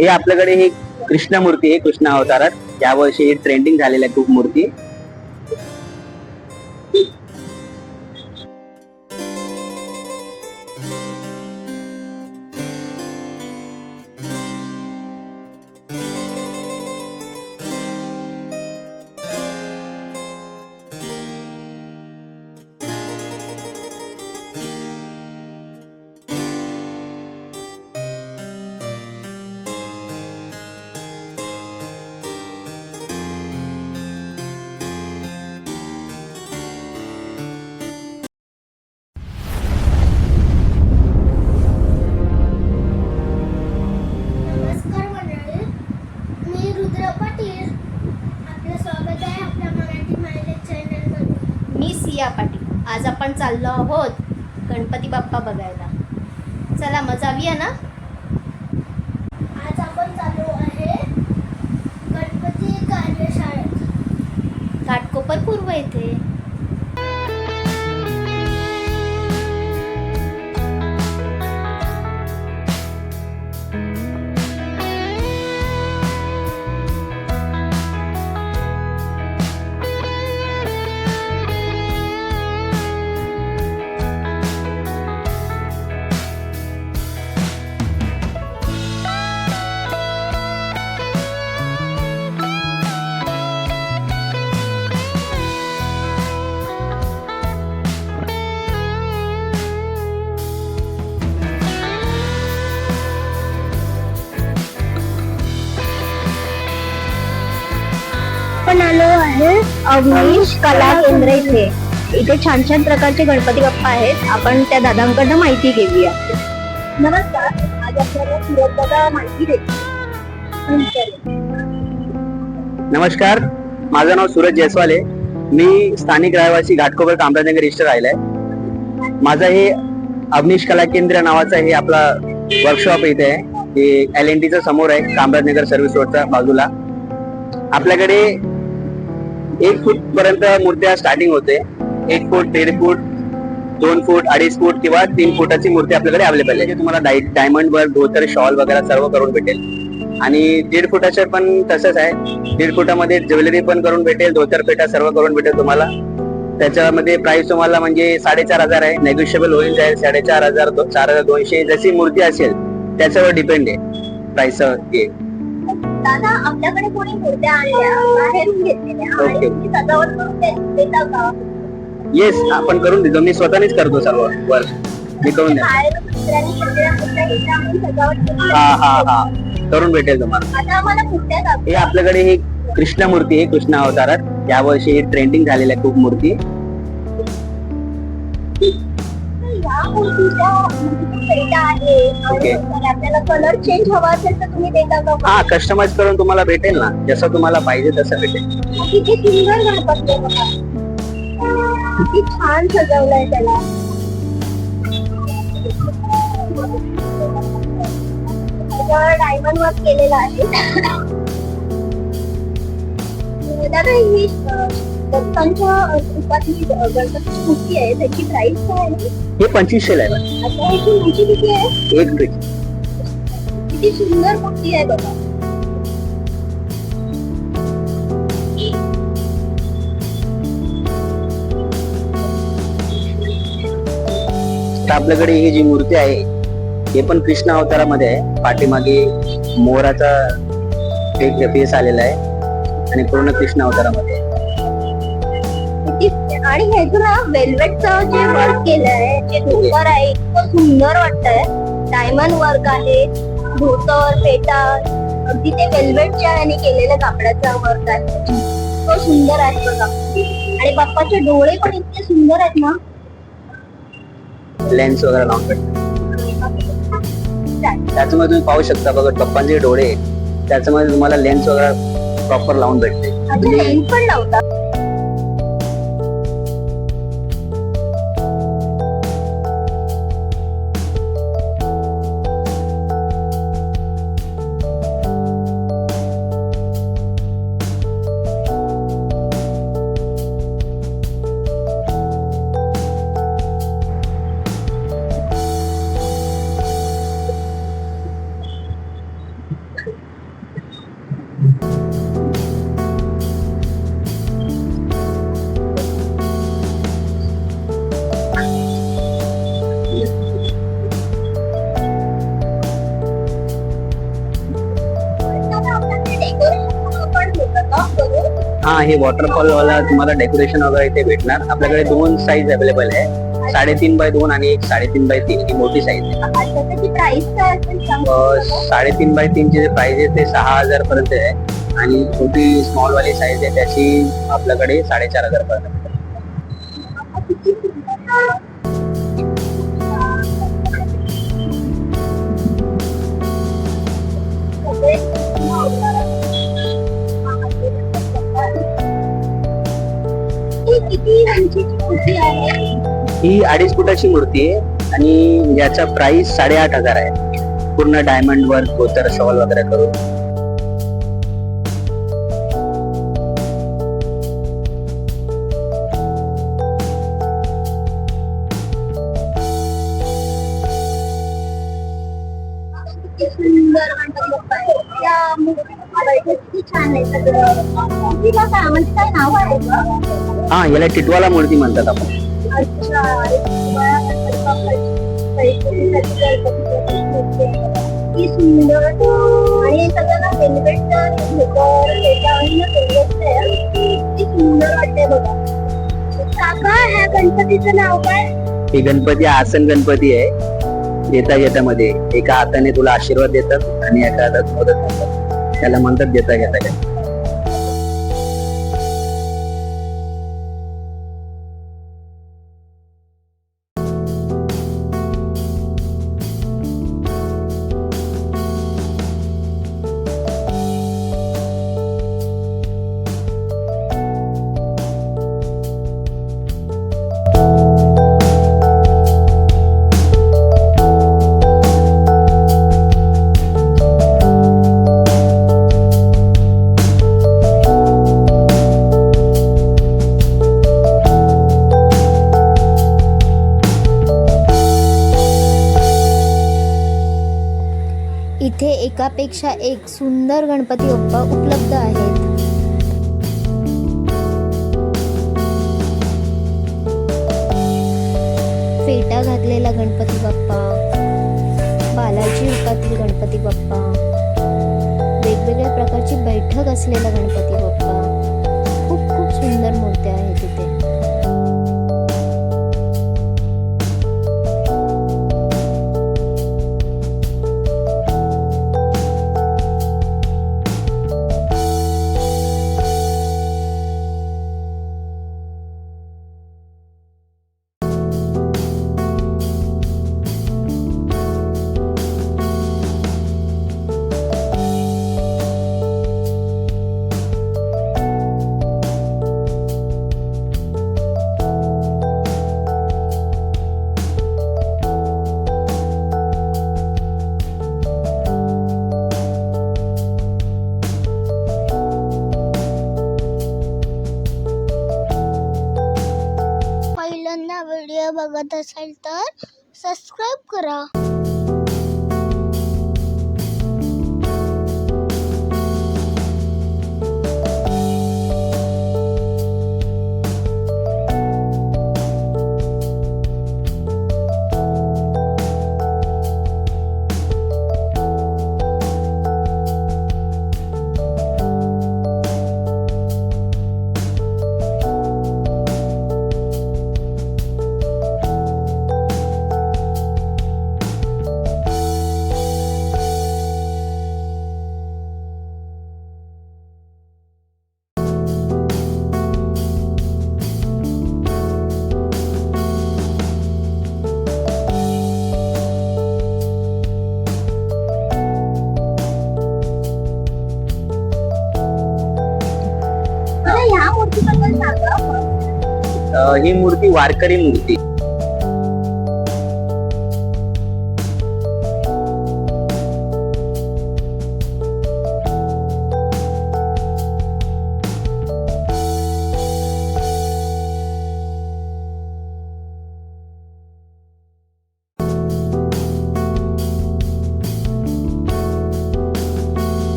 हे आपल्याकडे ही कृष्ण मूर्ती आहे, कृष्ण अवतारात यावर्षी ट्रेंडिंग झालेल्या खूप मूर्ती. नमस्कार मंडळी, मी रुद्र पाटील. आपलं स्वागत आहे आपल्या मराठी मायलेज चॅनलमध्ये. मी सिया पाटील. आज आपण चाललो आहोत गणपती बाप्पा बघायला. चला मग जाऊया ना. आज आपण चालू आहे गणपती कार्यशाळेत, घाटकोपर पूर्व येथे. आपण आलो आहे अवनीश कला केंद्र इथे. इथे छान छान प्रकारचे गणपती बाप्पा आहेत. आपण त्या दादांकडनं माहिती घेऊया. नमस्कार, आज आपल्याला सुरत दादा माहिती देतील. नमस्कार, माझं नाव सूरज जयस्वाल आहे. मी स्थानिक रहिवासी घाटकोपर कामराजनगर इष्ट राहिलाय. माझा हे अवनीश कला केंद्र नावाचा हे आपला वर्कशॉप इथे आहे. हे LNT च्या समोर आहे, कामराजनगर सर्व्हिस रोडच्या बाजूला. आपल्याकडे 1 फूट पर्यंत मूर्त्या स्टार्टिंग होते. 1 फूट, 1.5 फूट, 2 फूट, 2.5 फूट किंवा 3 फुटाची मूर्ती आपल्याकडे अवेलेबल आहे. तुम्हाला डायमंड वर्क, धोतर, शॉल वगैरे सर्व करून भेटेल. आणि 1.5 फुटाचे पण तसंच आहे. 1.5 फुटामध्ये ज्वेलरी पण करून भेटेल, धोतर पेटा सर्व करून भेटेल तुम्हाला. त्याच्यामध्ये प्राइस तुम्हाला म्हणजे 4,500 आहे. नेगोशिएबल होईल जाईल. 4,500, 4,200 जशी मूर्ती असेल त्याच्यावर डिपेंड आहे प्राइस. दादा, आपल्याकडे कोणी मूर्त्या आणल्या बाहेरून घेतलेल्या आणि तुम्ही सजावट करून देता का? येस, आपण करून देतो. मी स्वतःनीच करतो सर्व वर्क. मी करून देतो. बाहेरून दुसऱ्यांनी घेतलेल्या मूर्त्या घेतल्या आणि सजावट करून हा करून भेटेल तुम्हाला. आता आम्हाला मूर्त्या दाखवा. हे आपल्याकडे ही कृष्ण मूर्ती आहे, कृष्ण अवतारात यावर्षी ट्रेंडिंग झालेल्या खूप मूर्ती. या मूर्तीच्या पेटा आहे ओके. आणि आपल्याला कलर चेंज हवा असेल तर तुम्ही देता का? हा, कस्टमाइज करून तुम्हाला भेटेल ना, जसं तुम्हाला पाहिजे तसं भेटेल. किती सुंदर गणपती आहे बघा. किती छान सजवलंय त्याला. डायमंड वर्क केलेला आहे. दादा, ही दत्तांच्या रूपातली गणपतीची मूर्ती आहे, त्याची प्राइस काय आहे? हे 2500 आहे. आता ह्याची उंची किती आहे? 1 फीट. किती सुंदर मूर्ती आहे बघा. तर आपल्याकडे ही जी मूर्ती आहे हे पण कृष्ण अवतारामध्ये आहे. पाठीमागे मोराचा एक फेस आलेला आहे आणि पूर्ण कृष्ण अवतारामध्ये आहे. आणि ह्याचं ना वेल्वेटचं जे वर्क केलंय, जे धोतर आहे, इतकं सुंदर वाटतंय. डायमंड वर्क आहे, धोतर, पेटा, अगदी ते वेल्वेटच्या याने केलेलं कापडाचं वर्क आहे. इतकं सुंदर आहे बघा. आणि बाप्पाचे डोळे पण इतके सुंदर आहेत ना. लेन्स वगैरे लावून भेटतात. त्याच्यामध्ये तुम्ही पाहू शकता बघा, पप्पांचे डोळे, त्याच्यामध्ये तुम्हाला लेन्स वगैरे प्रॉपर लावून भेटते. अच्छा, लेन्स पण लावतात. हा, हे वॉटरफॉल वाला तुम्हाला डेकोरेशन वगैरे इथे भेटणार. आपल्याकडे 2 साईज अवेलेबल आहे, 3.5x2 आणि एक 3.5x3. ही मोठी साईज आहे. अच्छा, त्याची प्राइस काय असेल सांगू शकता? 3.5x3 चे जे प्राइस आहे ते 6,000 पर्यंत आहे आणि छोटी स्मॉल वाली साईज आहे त्याची आपल्याकडे 4,500 पर्यंत. ही किती इंचीची मूर्ती आहे? ही 2.5 फुटाची मूर्ती आहे आणि याचा प्राइस 8,500 आहे. पूर्ण डायमंड वर्क, धोतर, शॉल वगैरे करून. किती सुंदर गणपती बाप्पा आहे. त्या मूर्तीला बैठक किती छान आहे सगळं. मूर्तीला काय म्हणजे काय नाव आहे का? हा, याला टिटवाला मूर्ती म्हणतात आपण. अच्छा, मला गणपती बाप्पाची बैठकीसाठी गणपतीची मूर्ती आहे. किती सुंदर. आणि हे सगळं ना वेलवेटचं धोतर, फेटा आणि ना वेलवेटचं आहे. किती सुंदर वाटतंय बघा. काका, ह्या गणपतीचं नाव काय? हे गणपती आसन गणपती आहे. येता मध्ये एका हाताने तुला आशीर्वाद देतात आणि एका हातात मोदक देतात. त्याला म्हणतात देता घेता. इथे एकापेक्षा एक सुंदर गणपती बाप्पा उपलब्ध आहेत. फेटा घातलेला गणपती बाप्पा, बालाजी रूपातील गणपती बाप्पा, वेगवेगळ्या प्रकारची बैठक असलेला गणपती बाप्पा, खूप खूप सुंदर मूर्त्या आहेत इथे. पहिल्यांदा व्हिडिओ बघत असाल तर सबस्क्राईब करा. ह्या मूर्तीबद्दल सांगा. ही मूर्ती वारकरी मूर्ती.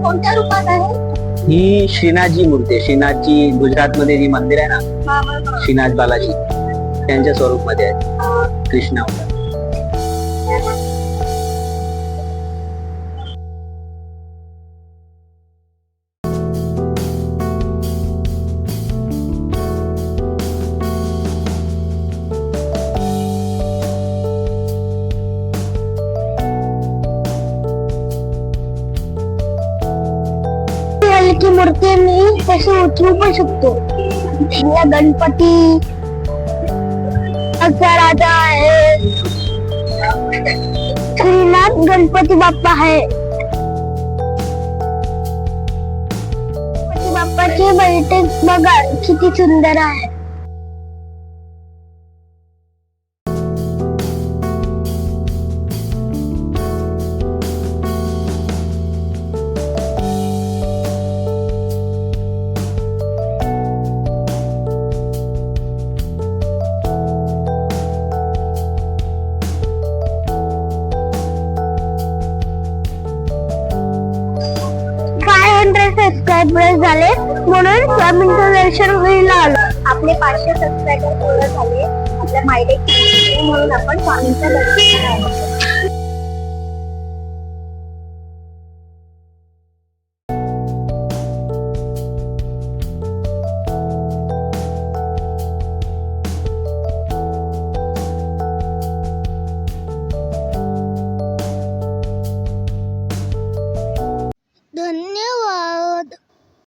कोणत्या रूपात आहे? ही श्रीनाथजी मूर्ती आहे. श्रीनाथजी गुजरातमध्ये जी मंदिर आहे ना, श्रीनाथ बालाजी, त्यांच्या स्वरूप मध्ये आहे कृष्ण अवतार. हलकी मूर्ती मी तशी उचलू पण शकतो. या गणपती राजा आहे, श्रीनाथ गणपती बाप्पा आहे. गणपती बाप्पाची बैठक बघा किती सुंदर आहे. सबस्क्रायबर झाले म्हणून स्वामींचं दर्शन घ्यायला आलो. आपले 500 सबस्क्रायबर पूर्ण झाले. आपल्या मायलेक म्हणून आपण स्वामींचं दर्शन घ्यायला आलो.